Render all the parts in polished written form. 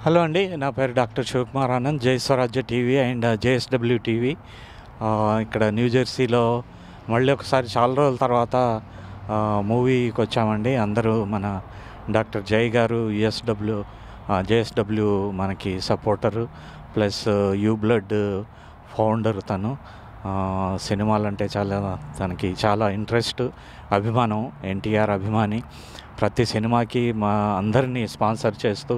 Hello అండి, నా పేరు డాక్టర్ శివకుమార్ ఆనంద్, జై స్వరాజ్య టీవీ అండ్ జేఎస్డబ్ల్యూ టీవీ. ఇక్కడ న్యూజెర్సీలో మళ్ళీ ఒకసారి చాలా రోజుల తర్వాత మూవీకి వచ్చామండి. అందరూ మన డాక్టర్ జై గారు జేఎస్డబ్ల్యూ మనకి supporter, plus you blood founder. తను సినిమాలంటే తనకి చాలా ఇంట్రెస్ట్, అభిమానం, ఎన్టీఆర్ అభిమాని. ప్రతి సినిమాకి మా అందరినీ స్పాన్సర్ చేస్తూ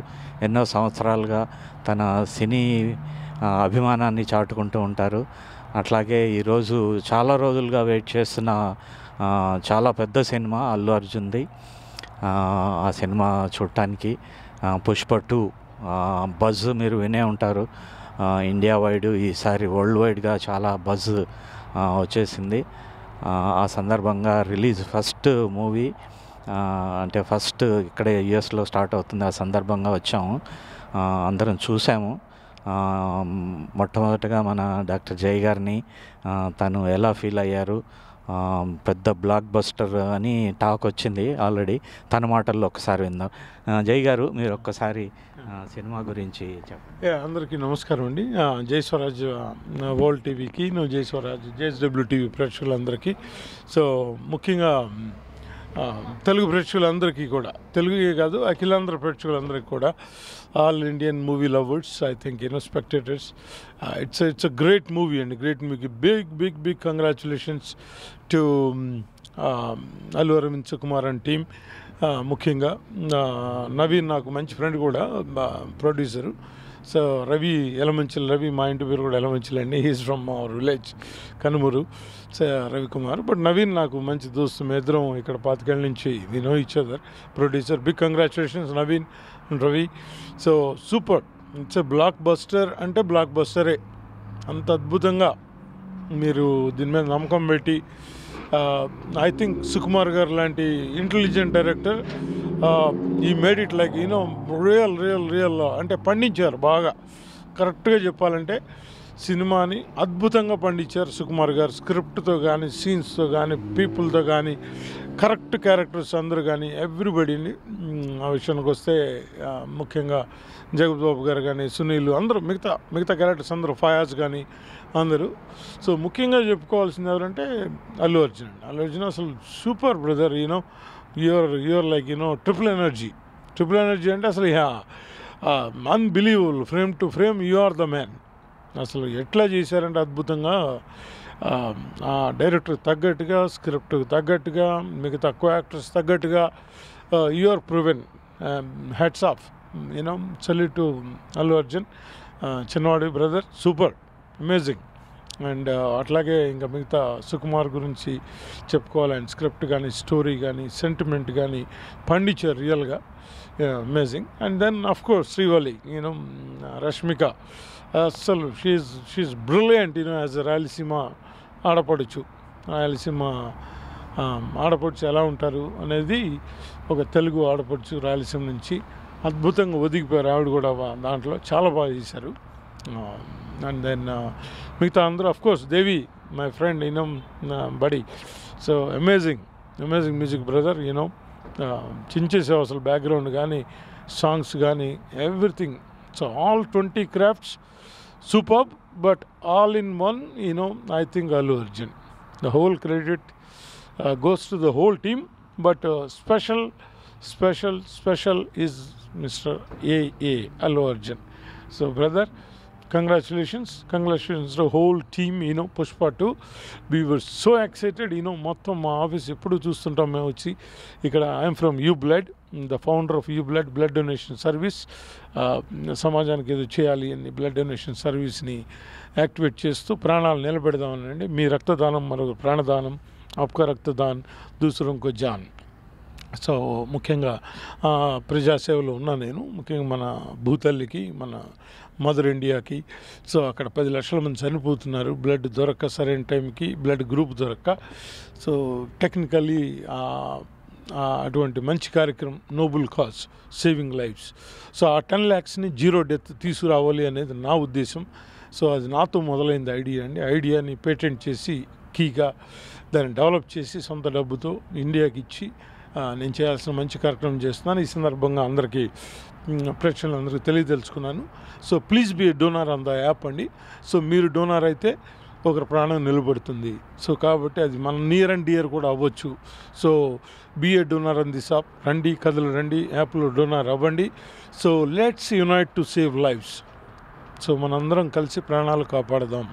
ఎన్నో సంవత్సరాలుగా తన సినీ అభిమానాన్ని చాటుకుంటూ ఉంటారు. అట్లాగే ఈరోజు చాలా రోజులుగా వెయిట్ చేస్తున్న చాలా పెద్ద సినిమా అల్లు అర్జున్ది. ఆ సినిమా చూడటానికి పుష్ప 2 బజ్ మీరు వినే ఉంటారు. ఇండియా వైడ్, ఈసారి వరల్డ్ వైడ్గా చాలా బజ్ వచ్చేసింది. ఆ సందర్భంగా రిలీజ్ ఫస్ట్ మూవీ, అంటే ఫస్ట్ ఇక్కడే యుఎస్లో స్టార్ట్ అవుతుంది. ఆ సందర్భంగా వచ్చాము, అందరం చూసాము. మొట్టమొదటగా మన డాక్టర్ జై గారిని, తను ఎలా ఫీల్ అయ్యారు, పెద్ద బ్లాక్ బస్టర్ అని టాక్ వచ్చింది ఆల్రెడీ. తన మాటల్లో ఒకసారి విందాం. జై గారు, మీరు ఒక్కసారి సినిమా గురించి చెప్పండి. అందరికీ నమస్కారం అండి. జై స్వరాజ్ వరల్డ్ టీవీకి, జై స్వరాజ్ జేఎస్డబ్ల్యూ టీవీ ప్రేక్షకులందరికీ, సో ముఖ్యంగా తెలుగు ప్రేక్షకులందరికీ కూడా, తెలుగే కాదు అఖిలాంధ్ర ప్రేక్షకులందరికీ కూడా, all Indian movie lovers, I think spectators, it's a great movie అండి, great movie. Big congratulations to Allu Aravind Sukumar and team. ముఖ్యంగా నవీన్ నాకు మంచి ఫ్రెండ్ కూడా, ప్రొడ్యూసరు. సో రవి, మా ఇంటి పేరు కూడా ఎలమంచిల్ అండి. He's from our village Kanumuru, Ravikumar. But Naveen నాకు మంచి దోస్తు. మేము ఇద్దరం ఇక్కడ 25 ఏళ్ళ నుంచి we know each other. Producer, big congratulations Naveen and Ravi. So super, it's a blockbuster అంటే బ్లాక్ బస్టరే. అంత అద్భుతంగా మీరు దీని మీద నమ్మకం పెట్టి, ఐ థింక్ సుకుమార్ గారు లాంటి ఇంటెలిజెంట్ డైరెక్టర్, ఈ మేడ్ ఇట్ లైక్ రియల్ అంటే పండించారు బాగా. కరెక్ట్గా చెప్పాలంటే సినిమాని అద్భుతంగా పండించారు సుకుమార్ గారు. స్క్రిప్ట్తో కానీ, సీన్స్తో కానీ, పీపుల్తో కానీ, కరెక్ట్ క్యారెక్టర్స్ అందరూ కానీ, ఎవ్రీబడీని. ఆ విషయానికి వస్తే ముఖ్యంగా జగపతి బాబు గారు కానీ, సునీల్, అందరూ మిగతా క్యారెక్టర్స్ అందరూ, ఫయాజ్ కానీ అందరూ. సో ముఖ్యంగా చెప్పుకోవాల్సింది ఎవరంటే అల్లు అర్జున్ అసలు super brother. You are like triple energy అంటే అసలు unbelievable. Frame to frame you are the man. అసలు ఎట్లా చేశారంటే అద్భుతంగా, ఆ డైరెక్టర్ తగ్గట్టుగా, స్క్రిప్ట్కి తగ్గట్టుగా, మిగతా కో యాక్టర్స్ తగ్గట్టుగా you are proven. Hats off, salute to Allu Arjun. చిన్నవాడి బ్రదర్, సూపర్, అమేజింగ్. అండ్ అట్లాగే ఇంకా మిగతా సుకుమార్ గురించి చెప్పుకోవాలి. అండ్ స్క్రిప్ట్ కానీ, స్టోరీ కానీ, సెంటిమెంట్ కానీ పండించారు రియల్గా, amazing. And then of course Srivalli, Rashmika, అసలు she's brilliant as a Rayalaseema ఆడపడుచు. రాయలసీమ ఆడపడుచు ఎలా ఉంటారు అనేది, ఒక తెలుగు ఆడపడుచు రాయలసీమ నుంచి అద్భుతంగా ఒదిగిపోయారు. ఆవిడ కూడా దాంట్లో చాలా బాగా చేశారు. అండ్ దెన్ మిగతా అందరూ, of course Devi, my friend, buddy. So amazing music brother. చించేసావు అసలు, బ్యాక్గ్రౌండ్ కానీ, సాంగ్స్ కానీ, everything. So all 20 crafts superb, but all in one, I think Allu Arjun. The whole credit goes to the whole team, but special is Mr. A. Allu Arjun. So brother, congratulations to the whole team. Pushpa 2, we were so excited. మొత్తం మా office ఎప్పుడు చూస్తుంటాం మేము వచ్చి ఇక్కడ. I'm from you blood, the founder of you blood donation service. సమాజానికి ఏదో చేయాలి అని బ్లడ్ డొనేషన్ సర్వీస్ని యాక్టివేట్ చేస్తూ ప్రాణాలు నిలబెడదామనండి. మీ రక్తదానం మరొక ప్రాణదానం, ఆప్కా రక్తదాన్ దూసరోంకో జాన్. సో ముఖ్యంగా ప్రజాసేవలో ఉన్నా నేను. ముఖ్యంగా మన భూతల్లికి, మన మదర్ ఇండియాకి. సో అక్కడ 10 లక్షల మంది చనిపోతున్నారు బ్లడ్ దొరక్క, సరైన టైంకి బ్లడ్ గ్రూప్ దొరక్క. సో టెక్నికల్లీ అటువంటి మంచి కార్యక్రమం, noble cause, saving lives. So ఆ 10 lakhsని జీరో డెత్ తీసుకురావాలి అనేది నా ఉద్దేశం. సో అది నాతో మొదలైంది ఐడియా అండి. ఐడియాని పేటెంట్ చేసి, కీగా దాన్ని డెవలప్ చేసి, సొంత డబ్బుతో ఇండియాకి ఇచ్చి, నేను చేయాల్సిన మంచి కార్యక్రమం చేస్తున్నాను. ఈ సందర్భంగా అందరికీ ప్రేక్షకులందరికీ తెలియదలుచుకున్నాను. So please be donor on the app అండి. సో మీరు డోనార్ అయితే ఒకరి ప్రాణం నిలబడుతుంది. సో కాబట్టి అది మన నియర్ అండ్ డియర్ కూడా అవ్వచ్చు. So be a donor on this app. రండి, కథలు రండి, యాప్లో డోనార్ అవ్వండి. So let's unite to save lives. So మనందరం కలిసి ప్రాణాలు కాపాడదాం.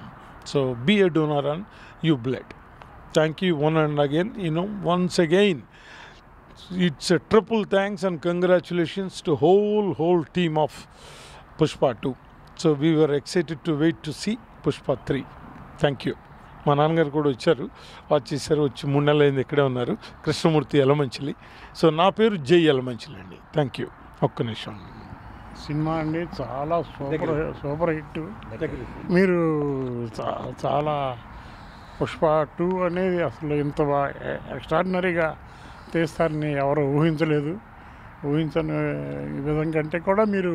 So be a donor on you blood. Thank you one and again, once again. It's a triple thanks and congratulations to whole team of Pushpa 2. So we were excited to wait to see Pushpa 3. Thank you. మా నాన్నగారు కూడా వచ్చారు, వచ్చేసారు. వచ్చి 3 నెలలు అయింది, ఇక్కడే ఉన్నారు. కృష్ణమూర్తి యలమంచిలి. సో నా పేరు జై యలమంచిలి అండి. Thank you. ఒక్క నిమిషం. సినిమా అండి చాలా సూపర్ హిట్. మీరు చాలా పుష్ప 2 అనేది అసలు ఇంత ఎక్స్ట్రాడినరీగా తీస్తారని ఎవరు ఊహించలేదు. ఊహించని విధంగా కంటే కూడా మీరు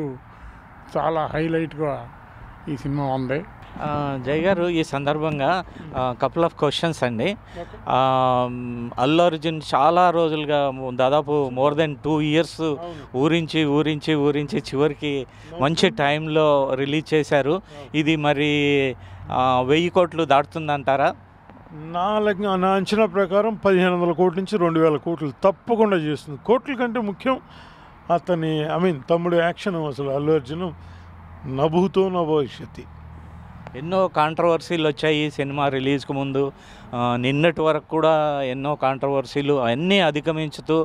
చాలా హైలైట్గా ఈ సినిమా ఉంది. జై గారు, ఈ సందర్భంగా కపుల్ ఆఫ్ క్వశ్చన్స్ అండి. అల్లు అర్జున్ చాలా రోజులుగా దాదాపు మోర్ దెన్ 2 years ఊరించి చివరికి మంచి టైంలో రిలీజ్ చేశారు. ఇది మరి 1000 కోట్లు దాటుతుందంటారా? నా అంచనా ప్రకారం 1500 కోట్ల నుంచి 2000 కోట్లు తప్పకుండా చేస్తుంది. కోట్ల కంటే ముఖ్యం అతని తమ్ముడు యాక్షన్. అసలు అల్లు అర్జున్ నభూతో నభవిష్యతి. ఎన్నో కాంట్రవర్సీలు వచ్చాయి సినిమా రిలీజ్కి ముందు. నిన్నటి వరకు కూడా ఎన్నో కాంట్రవర్సీలు అన్నీ అధిగమించుతూ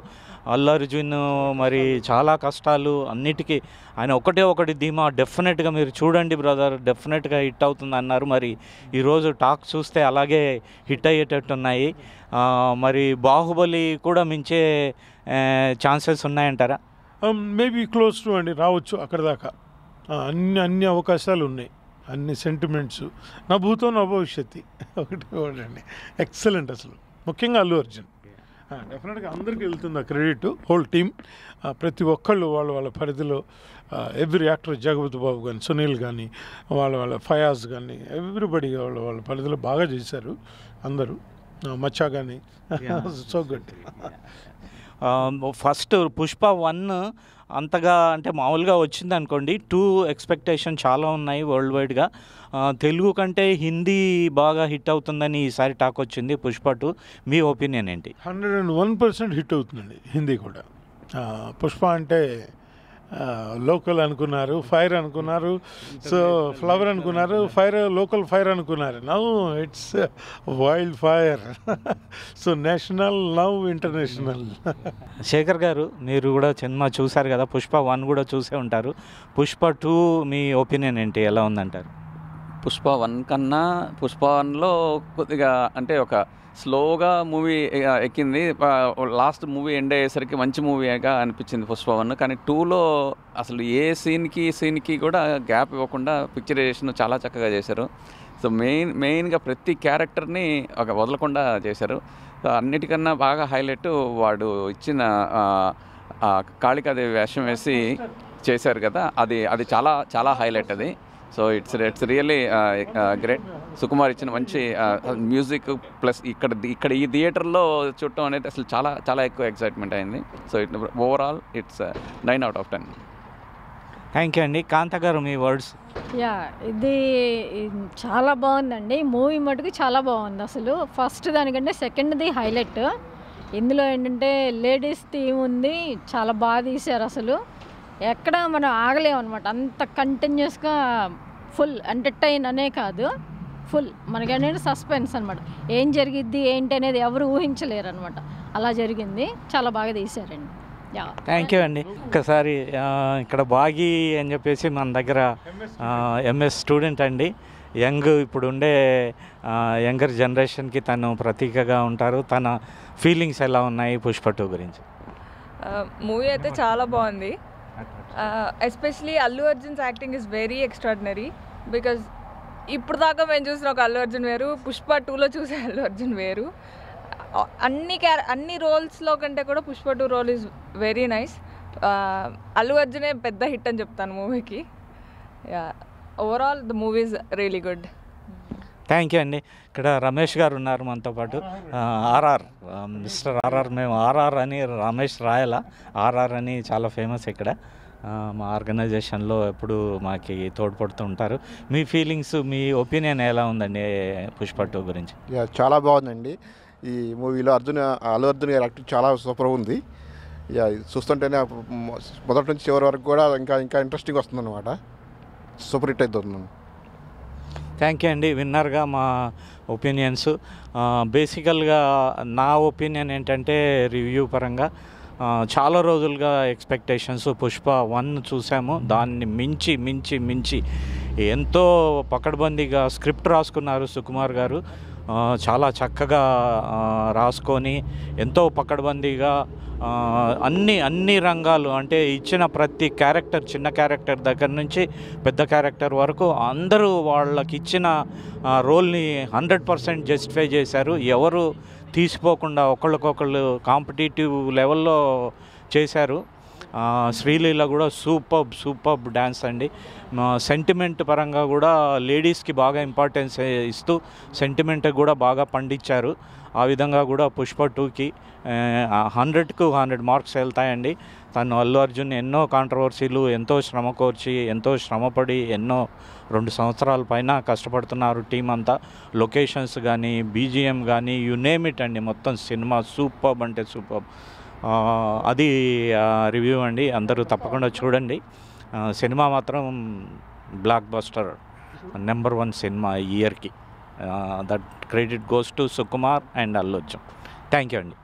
అల్లు అర్జున్ మరి చాలా కష్టాలు అన్నిటికీ ఆయన ఒకటి ధీమా, డెఫినెట్గా మీరు చూడండి బ్రదర్, డెఫినెట్గా హిట్ అవుతుంది అన్నారు. మరి ఈరోజు టాక్ చూస్తే అలాగే హిట్ అయ్యేటట్టున్నాయి. మరి బాహుబలి కూడా మించే ఛాన్సెస్ ఉన్నాయంటారా? మేబీ క్లోజ్ టు అండి, రావచ్చు అక్కడ దాకా. అన్ని అవకాశాలు ఉన్నాయి, అన్ని సెంటిమెంట్స్. నా భూతో నా భవిష్యత్తు ఒకటి ఎక్సలెంట్. అసలు ముఖ్యంగా అల్లు అర్జున్ డెఫినెట్గా అందరికీ వెళ్తుంది ఆ క్రెడిట్. హోల్ టీమ్, ప్రతి ఒక్కళ్ళు వాళ్ళ పరిధిలో, ఎవ్రీ యాక్టర్, జగపతి బాబు కానీ, సునీల్ కానీ, వాళ్ళ ఫయాజ్ కానీ, ఎవ్రీబడి వాళ్ళ పరిధిలో బాగా చేశారు అందరూ. మచ్చా కానీ సో గుడ్. ఫస్ట్ పుష్ప 1 అంతగా అంటే మామూలుగా వచ్చింది అనుకోండి. 2 ఎక్స్పెక్టేషన్ చాలా ఉన్నాయి వరల్డ్ వైడ్గా. తెలుగు కంటే హిందీ బాగా హిట్ అవుతుందని ఈసారి టాక్ వచ్చింది పుష్ప 2. మీ ఒపీనియన్ ఏంటి? 101% హిట్ అవుతుందండి హిందీ కూడా. పుష్ప అంటే లోకల్ అనుకున్నారు, ఫైర్ అనుకున్నారు, సో ఫ్లవర్ అనుకున్నారు, లోకల్ ఫైర్ అనుకున్నారు. Now it's wild fire. So national, now international. Shekhar గారు, మీరు కూడా సినిమా చూశారు కదా, పుష్ప 1 కూడా చూసే ఉంటారు. పుష్ప 2 మీ ఒపీనియన్ ఏంటి, ఎలా ఉందంటారు? పుష్ప 1 కన్నా పుష్ప 1లో కొద్దిగా అంటే ఒక స్లోగా మూవీ ఎక్కింది. లాస్ట్ మూవీ ఎండ్ అయ్యేసరికి మంచి మూవీగా అనిపించింది పుష్ప 1. కానీ 2లో అసలు ఏ సీన్కి కూడా గ్యాప్ ఇవ్వకుండా పిక్చరైజేషన్ చాలా చక్కగా చేశారు. సో మెయిన్గా ప్రతి క్యారెక్టర్ని ఒక వదలకుండా చేశారు. అన్నిటికన్నా బాగా హైలైట్ వాడు ఇచ్చిన కాళికాదేవి వేషం వేసి చేశారు కదా, అది చాలా చాలా హైలైట్ అది. So it's really great. Sukumar ఇచ్చిన మంచి మ్యూజిక్ ప్లస్ ఇక్కడ ఈ థియేటర్లో చూడటం అనేది అసలు చాలా చాలా ఎక్కువ ఎక్సైట్మెంట్ అయింది. So overall it's 9 out of 10. Thank you అండి. కాంత గారు, మీ వర్డ్స్. ఇది చాలా బాగుందండి. మూవీ మటుకు చాలా బాగుంది. అసలు ఫస్ట్ దానికంటే సెకండ్ది హైలైట్. ఇందులో ఏంటంటే లేడీస్ థీమ్ ఉంది, చాలా బాగా తీశారు. అసలు ఎక్కడ మనం ఆగలేమన్నమాట, అంత కంటిన్యూస్గా ఫుల్ ఎంటర్టైన్ అనే కాదు, ఫుల్ మనకేంటంటే సస్పెన్స్ అనమాట. ఏం జరిగిద్ది ఏంటి అనేది ఎవరు ఊహించలేరు అనమాట. అలా జరిగింది, చాలా బాగా తీశారండి. థ్యాంక్ యూ అండి. ఒక్కసారి ఇక్కడ బాగి అని చెప్పేసి మన దగ్గర ఎంఎస్ స్టూడెంట్ అండి, ఇప్పుడు ఉండే యంగర్ జనరేషన్కి తను ప్రతీకగా ఉంటారు. తన ఫీలింగ్స్ ఎలా ఉన్నాయి పుష్ప 2 గురించి? మూవీ అయితే చాలా బాగుంది. Especially Allu Arjun's acting is very extraordinary. Because ఇప్పుడు దాకా మేము చూసిన ఒక అల్లు అర్జున్ వేరు, పుష్ప 2లో చూసే అల్లు అర్జున్ వేరు. అన్ని రోల్స్లో కంటే కూడా Pushpa 2 role is very nice. Allu అర్జునే పెద్ద హిట్ అని చెప్తాను మూవీకి. Overall the movie is really good. Thank you అండి. ఇక్కడ రమేష్ గారు ఉన్నారు మనతో పాటు. ఆర్ఆర్ మిస్టర్ ఆర్ఆర్, మేము ఆర్ఆర్ అని రమేష్ రాయల, ఆర్ఆర్ అని చాలా ఫేమస్ ఇక్కడ. మా ఆర్గనైజేషన్లో ఎప్పుడు మాకు తోడ్పడుతూ ఉంటారు. మీ ఫీలింగ్స్, మీ ఒపీనియన్ ఎలా ఉందండి పుష్ప 2 గురించి? చాలా బాగుందండి. ఈ మూవీలో అల్లు అర్జున్ గారి యాక్టింగ్ చాలా సూపర్ ఉంది. చూస్తుంటేనే మొదటి నుంచి చివరి వరకు కూడా ఇంకా ఇంట్రెస్టింగ్ వస్తుందన్నమాట. సూపర్ హిట్ అవుతుంది. థ్యాంక్ యూ అండి. విన్నర్గా మా ఒపీనియన్స్. బేసికల్గా నా ఒపీనియన్ ఏంటంటే రివ్యూ పరంగా చాలా రోజులుగా ఎక్స్పెక్టేషన్స్ పుష్ప 1 చూసాము. దాన్ని మించి మించి మించి ఎంతో పకడ్బందీగా స్క్రిప్ట్ రాసుకున్నారు సుకుమార్ గారు. చాలా చక్కగా రాసుకొని ఎంతో పకడ్బందీగా అన్ని రంగాలు, అంటే ఇచ్చిన ప్రతి క్యారెక్టర్, చిన్న క్యారెక్టర్ దగ్గర నుంచి పెద్ద క్యారెక్టర్ వరకు అందరూ వాళ్ళకి ఇచ్చిన రోల్ని 100% జస్టిఫై చేశారు. ఎవరు తీసిపోకుండా ఒకళ్ళకొకళ్ళు కాంపిటేటివ్ లెవెల్లో చేశారు. శ్రీలీల కూడా సూపర్ డ్యాన్స్ అండి. సెంటిమెంట్ పరంగా కూడా లేడీస్కి బాగా ఇంపార్టెన్స్ ఇస్తూ సెంటిమెంట్ కూడా బాగా పండించారు. ఆ విధంగా కూడా పుష్ప 2కి 100కు 100 మార్క్స్ వెళ్తాయండి. తను అల్లు అర్జున్ ఎన్నో కాంట్రవర్సీలు, ఎంతో శ్రమ కోర్చి, ఎంతో శ్రమపడి 2 సంవత్సరాల పైన కష్టపడుతున్నారు టీం అంతా. లొకేషన్స్ కానీ, బీజిఎం కానీ, యు నేమ్ ఇట్ అండి, మొత్తం సినిమా సూపర్ అంటే సూపర్. అది రివ్యూ అండి. అందరూ తప్పకుండా చూడండి. సినిమా మాత్రం బ్లాక్ బస్టర్, నెంబర్ 1 సినిమా ఈ ఇయర్కి. That credit goes to Sukumar and Allu Arjun. Thank you అండి.